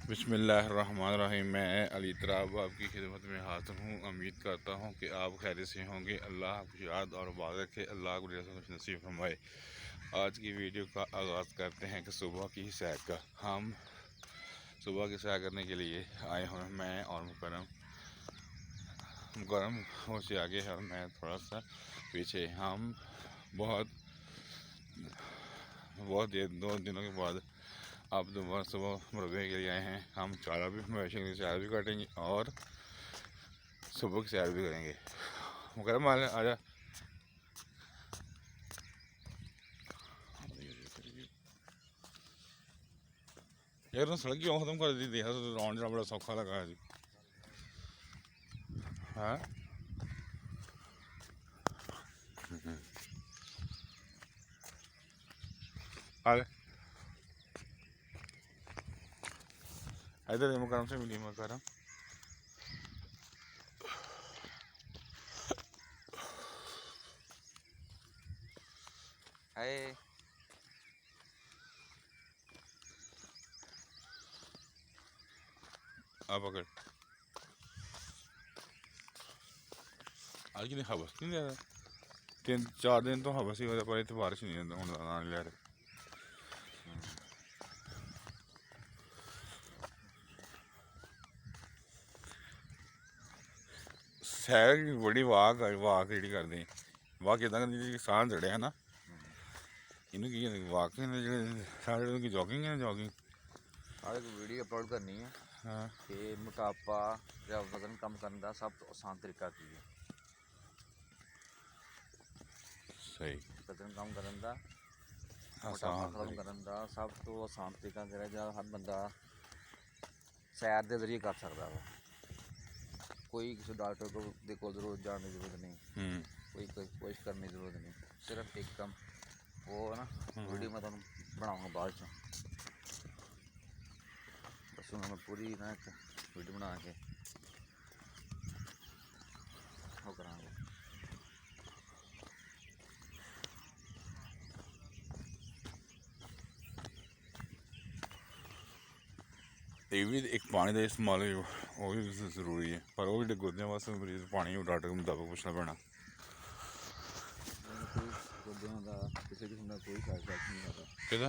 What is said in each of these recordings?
बिस्मिल्लाहिर्रहमानिर्रहीम। मैं अली TRAB आपकी खिदमत में हाजिर हूँ। उम्मीद करता हूँ कि आप खैरियत से होंगे। अल्लाह आपकी याद और बात रखे, अल्लाह को कुछ नसीब फरमाए। आज की वीडियो का आगाज़ करते हैं कि सुबह की सैर का। हम सुबह की सैर करने के लिए आए हैं, मैं और मुकरम उससे आगे है और मैं थोड़ा सा पीछे। हम बहुत 2 दिनों के बाद आप दोबारा सुबह मुरबे के लिए आए हैं। हम चारा भी मवेशी की सैर भी काटेंगे और सुबह की सैर भी करेंगे। मुकरम आजा। यार तो सड़क क्यों ख़त्म कर दी थी? राउंड जाना बड़ा सौखा लगा है जी। हाँ अरे इधर मुकरम से मिली मुकरम। हाय आप पकड़। आज की हवस नहीं दे रहा। 3-4 दिन तो हवस ही हो पर इतने बारिश नहीं आने ले रहे। सैर बड़ी वाक जी करते हैं। वाक इदा करनी साह चढ़िया है ना, इनू की वाक की जॉगिंग है। जॉगिंग आज एक वीडियो अपलोड करनी है। हाँ कि मोटापा या वजन कम करने का सब तो आसान तरीका की है। सही वजन कम करने का, मोटापा आसान खत्म करने का सब तो आसान तरीका जो हर बंदा सैर के जरिए कर सकता है। कोई किसी डॉक्टर को जरूरत जाने की जरूरत नहीं, कोई कोशिश करने की जरूरत नहीं। सिर्फ एकदम वो है ना, वीडियो मैं तुम बनाऊँगा बाद च। बस मैं पूरी ना एक वीडियो बना के वो करांगे। ये भी एक पानी का इस्तेमाल वो भी जरूरी है, पर वो जो गुर्दे वास्ते मरीज पानी डॉक्टर के मुताबिक पूछना पैना। किसी किस्म का कोई साइड इफेक्ट नहीं होता। किदा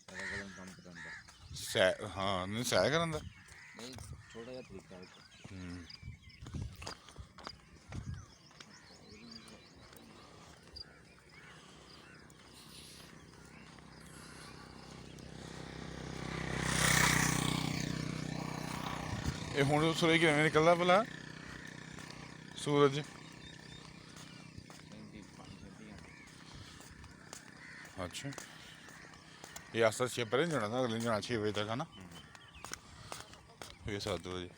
वजन कम करने का सैर, हाँ नहीं सैर करन दा नहीं, छोटा जिहा तरीका है। ये हुण सूरज किवें निकलदा भला? सूरज अच्छा, ये आस्ता 6 पर जाना था, अगले जाना 6 बजे तक है ना। ये 7 बजे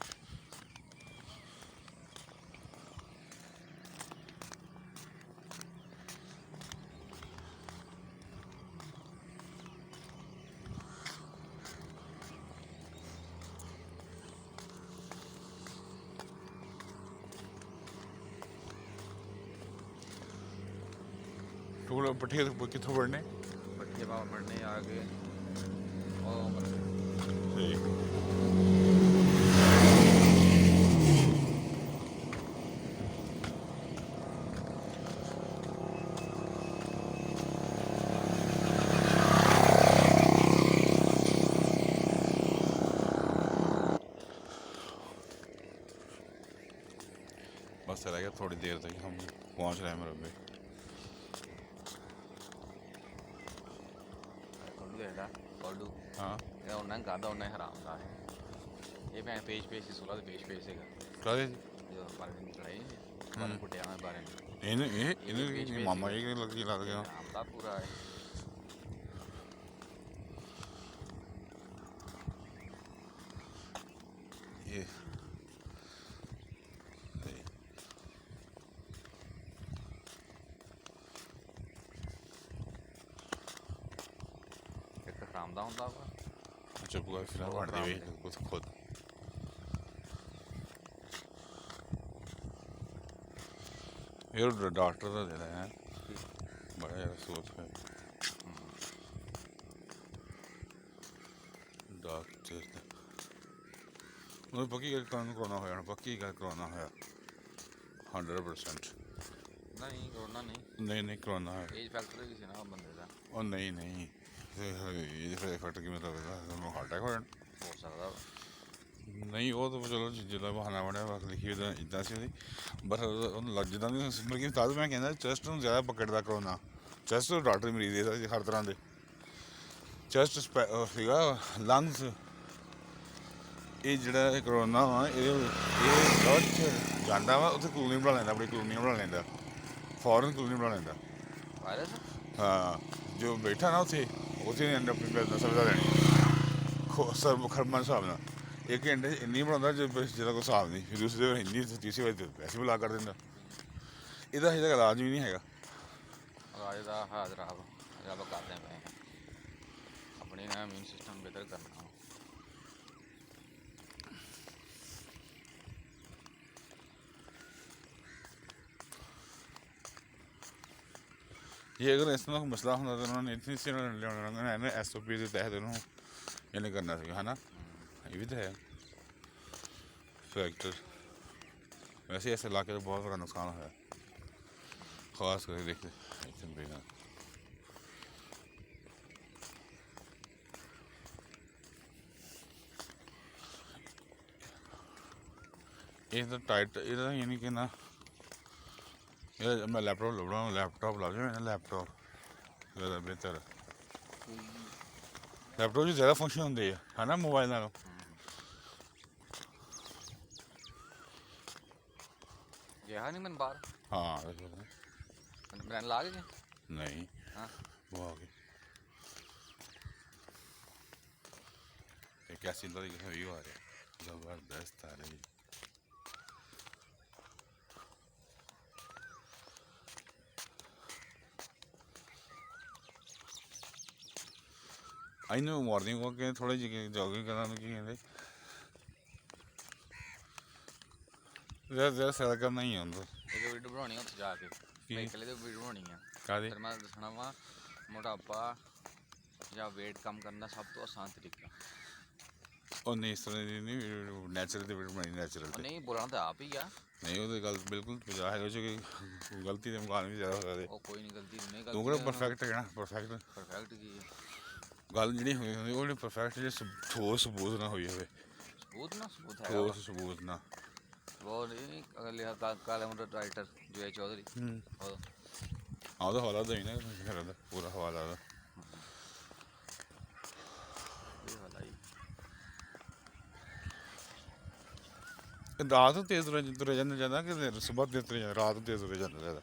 टूल पट्ठे कितों पढ़ने पट्ठे बाबा पढ़ने आगे सही। बस रह गया थोड़ी देर तक हम पहुंच रहे हैं मुरबे। हाँ उन्हें गादा उन्हें हराम का है। ये मैं पेज से 16 पेज से काले जो बारे में चढ़ाई बारे फुटिया में बारे में इन्हें मामा ये लग गया हराम का पूरा है। ये एक हराम का होता वा। चुप कर फिर पढ़ते हुए कुछ खुद ये डॉक्टर का दे रहे हैं बड़ा ज़्यादा सोच है डॉक्टर। ਉਹ ਪੱਕੀ ਗੱਲ ਕਰੋਨਾ ਹੋਇਆ, ਪੱਕੀ ਗੱਲ ਕਰੋਨਾ ਹੋਇਆ 100%। ਨਹੀਂ ਕਰੋਨਾ ਨਹੀਂ, ਨਹੀਂ ਕਰੋਨਾ ਹੋਇਆ। ਏਜ ਫੈਕਟਰ ਵੀ ਸੀ ਨਾ ਬੰਦੇ ਦਾ। ਉਹ ਨਹੀਂ ਇਹ ਫਿਰ ਫਟ ਕਿਵੇਂ ਲੱਗਦਾ ਤੁਹਾਨੂੰ ਹਾਰਟ ਅਟੈਕ ਹੋ ਜਾਣਾ। ਹੋ ਸਕਦਾ ਨਹੀਂ ਉਹ ਤਾਂ ਚਲੋ ਜਿੱਦਾਂ ਬਹਾਨਾ ਬਣਿਆ ਬਸ ਲਿਖੀ ਇੱਦਾਂ ਸੀ ਉਹਦੀ, ਬਸ ਉਹਨੂੰ ਲੱਗ ਜਿੱਦਾਂ ਦੀ ਮਤਲਬ ਕਿ ਤਦ ਮੈਂ ਕਹਿੰਦਾ ਚੈਸਟ ਨੂੰ ਜ਼ਿਆਦਾ ਪਕੜਦਾ ਕਰੋਨਾ। ਚੈਸਟ ਡਾਕਟਰ ਮਰੀਜ਼ ਦੇ ਹਰ ਤਰ੍ਹਾਂ ਦੇ, ਚੈਸਟ ਸੀਗਾ, ਲੰਗਸ। ਇਹ ਜਿਹੜਾ ਕਰੋਨਾ ਵਾ ਇਹ ਬਹੁਤ ਜਾਂਦਾ ਵਾ, ਉੱਥੇ ਕਲੋਨੀ ਬਣਾ ਲੈਂਦਾ, ਆਪਣੀ ਕਲੋਨੀਆਂ ਬਣਾ ਲੈਂਦਾ, ਫੋਰਨ ਕਲੋਨੀ ਬਣਾ ਲੈਂਦਾ ਵਾਇਰਸ। ਹਾਂ ਜੋ ਬੈਠਾ ਨਾ ਉੱਥੇ ਨੇ ਆਪਣੀ ਬਿਜ਼ਨਸ ਵਧਾ ਲੈਣੀ ਖਰਮਾਂ ਹਿਸਾਬ ਨਾਲ। ਇੱਕ ਘੰਟੇ 'ਚ ਇੰਨੀ ਬਣਾਉਂਦਾ ਜਿਹਦਾ ਕੋਈ ਹਿਸਾਬ ਨਹੀਂ, ਫਿਰ ਦੂਸਰੇ ਹਿੰਦੀ ਤੀਸਰੀ ਵਾਰ ਪੈਸੇ ਵੀ ਲਾ ਕਰ ਦਿੰਦਾ। ਇਹਦਾ ਹਜੇ ਤੱਕ ਇਲਾਜ ਵੀ ਨਹੀਂ ਹੈਗਾ। ਇਲਾਜ ਦਾ ਹਾਜ਼ਰ ਰੱਬ ਕਰਦੇ ਪਏ, ਆਪਣੀ ਨਾ ਇਮਿਊਨ ਸਿਸਟਮ ਬਿਹਤਰ ਕਰਨਾ। ਜੇ ਅਗਰ ਇਸ ਤਰ੍ਹਾਂ ਕੋਈ ਮਸਲਾ ਹੁੰਦਾ ਤਾਂ ਉਹਨਾਂ ਨੇ ਇਤਨੀ ਸੀ ਲਿਆਉਣਾ SOP ਦੇ ਤਹਿਤ ਉਹਨੂੰ ਇਹਨੇ ਕਰਨਾ ਸੀਗਾ, ਹੈ ਨਾ। ਇਹ ਵੀ ਤਾਂ ਹੈ ਫੈਕਟਰ। ਵੈਸੇ ਇਸ ਇਲਾਕੇ ਦਾ ਬਹੁਤ ਬੜਾ ਨੁਕਸਾਨ ਹੋਇਆ, ਖਾਸ ਕਰਕੇ ਦੇਖਦੇ ਇੱਥੇ ਬੇਗਾ। ਇਹ ਤਾਂ ਟਾਈਟ, ਇਹਦਾ ਯਾਨੀ ਕਿ ਨਾ ਇਹ ਮੈਂ ਲੈਪਟਾਪ ਲੱਭਣਾ, ਲੈਪਟਾਪ ਲੱਭ ਜਾਵਾਂ, ਲੈਪਟਾਪ ਜ਼ਿਆਦਾ ਬਿਹਤਰ। ਲੈਪਟਾਪ 'ਚ ਜ਼ਿਆਦਾ ਫੰਕਸ਼ਨ ਹੁੰਦੇ ਆ, ਹੈ ਨਾ, ਮੋਬਾਈਲ ਨਾਲੋਂ। ਗਿਆ ਨਹੀਂ ਮੈਨੂੰ ਬਾਹਰ। ਹਾਂ ਬ੍ਰੈਂਡ ਲਾ ਕੇ ਨਹੀਂ ਹਾਂ ਉਹ ਆ ਗਏ ਇੱਕ ਐਸੀ ਦਾ ਵੀ ਆ ਰਿਹਾ, ਜ਼ਬਰਦਸਤ ਆ ਰਹੀ। ਇਹਨੂੰ ਮਾਰਨਿੰਗ ਵਾਕ ਕੇ ਥੋੜ੍ਹੀ ਜਿਹੀ ਜੋਗਿੰਗ ਕਰਨ ਨੂੰ ਕੀ ਕਹਿੰਦੇ, ਜ਼ਿਆਦਾ ਸੈਰ ਕਰਨਾ ਹੀ ਆਉਂਦਾ। ਇੱਕ ਵੀਡੀਓ ਬਣਾਉਣੀ ਉੱਥੇ ਜਾ ਕੇ, ਇਕੱਲੇ ਦੀ ਵੀਡੀਓ ਬਣਾਉਣੀ ਆ। ਕਾਹਦੀ? ਫਿਰ ਮੈਂ ਦੱਸਣਾ ਵਾ ਮੋਟਾਪਾ ਜਾਂ ਵੇਟ ਕਮ ਕਰਨ ਦਾ ਸਭ ਤੋਂ ਆਸਾਨ ਤਰੀਕਾ। ਉਹ ਨਹੀਂ ਇਸ ਤਰ੍ਹਾਂ ਦੀ ਨਹੀਂ, ਨੈਚੁਰਲ ਦੀ ਵੀਡੀਓ ਬਣਾਈ, ਨੈਚੁਰਲ ਤੇ ਨਹੀਂ ਬੋਲਣਾ ਤਾਂ ਆਪ ਹੀ ਆ। ਨਹੀਂ ਉਹਦੀ ਗੱਲ ਬਿਲਕੁਲ ਪੰਜਾਹ ਹੈਗਾ ਕਿ ਗਲਤੀ ਦੇ ਮੁਕਾਨ ਵੀ ਜ਼ਿਆਦਾ ਹੋ ਸਕਦੇ। ਉਹ ਕੋਈ ਨਹੀਂ ਗਲਤੀ ਨਹੀਂ, ਤੂੰ ਕਿਹੜਾ ਪਰਫੈਕਟ ਹੈ ਨਾ, ਪਰਫੈਕਟ ਕੀ ਹੈ ਗੱਲ ਜਿਹੜੀ ਹੋਈ ਹੁੰਦੀ ਉਹ ਪਰਫੈਕਟ ਜੇ ਠੋਸ ਸਬੂਤ ਨਾ ਹੋਈ ਹੋਵੇ। ਸਬੂਤ ਨਾ ਸਬੂਤ ਹੈ, ਠੋਸ ਸਬੂਤ ਨਾ वो नहीं अगले काले मोटर राइटर जो है चौधरी हाँ तो हवाला देना पूरा हवाला रात तेज तुरे जाना ज़्यादा कि सुबह तेज तुरे जाना, रात तेज तुरे जाना ज़्यादा।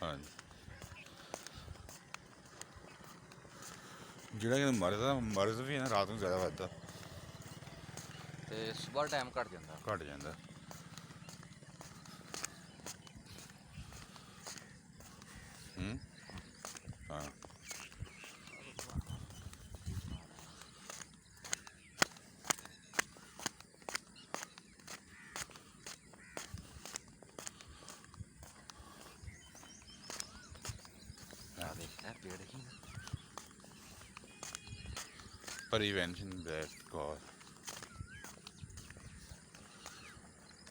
हाँ जी ਜਿਹੜਾ ਕਿ ਮਰਜ਼ ਵੀ ਹੈ ਨਾ ਰਾਤ ਨੂੰ ਜ਼ਿਆਦਾ ਵੱਧਦਾ ਤੇ ਸਵੇਰ ਟਾਈਮ ਘਟ ਜਾਂਦਾ। ਹਾਂ prevention that cause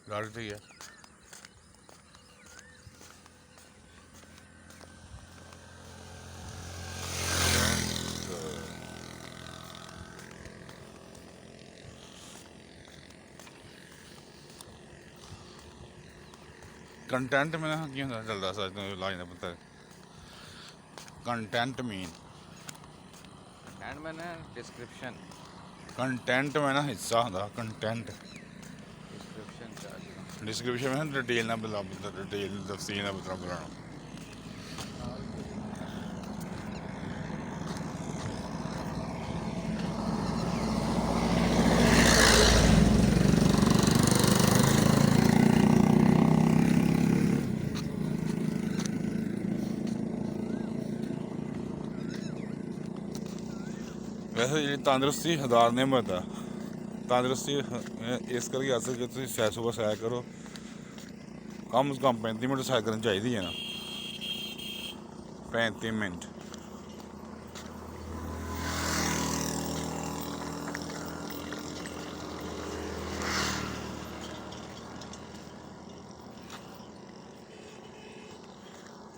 लड़ रही है। कंटेंट में ना की होंदा चलदा सच लाइन दा पता कंटेंट मीन कंटेंट में ना डिस्क्रिप्शन, कंटेंट में ना हिस्सा होंदा कंटेंट, डिस्क्रिप्शन में डिटेल ना बता, डिटेल तफसील ना बता बनाना। वैसे जी तंदुरुस्ती हज़ार नेमत है, तंदुरुस्ती इस करके अस कि तुम सैर सुबह सैर करो, कम से कम 35 मिनट सैर करनी चाहिए है ना, 35 मिनट।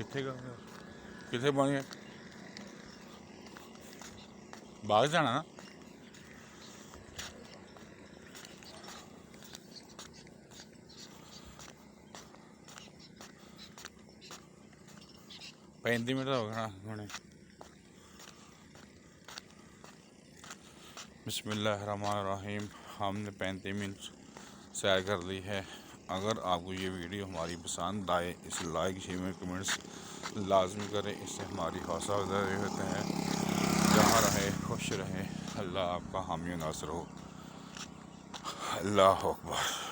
कितने का कितने पानी है बाग जाना ना 35 मिनट हो गया होने बिस्मिल्लाहिर्रहमानिर्रहीम हमने 35 मिनट सैर कर ली है। अगर आपको ये वीडियो हमारी पसंद आए इसे लाइक शेयर कमेंट्स लाजमी करें, इससे हमारी हौसला अफजाई होते हैं। जहाँ रहे खुश रहें, अल्लाह आपका हामी नासर हो। अल्लाह अकबर।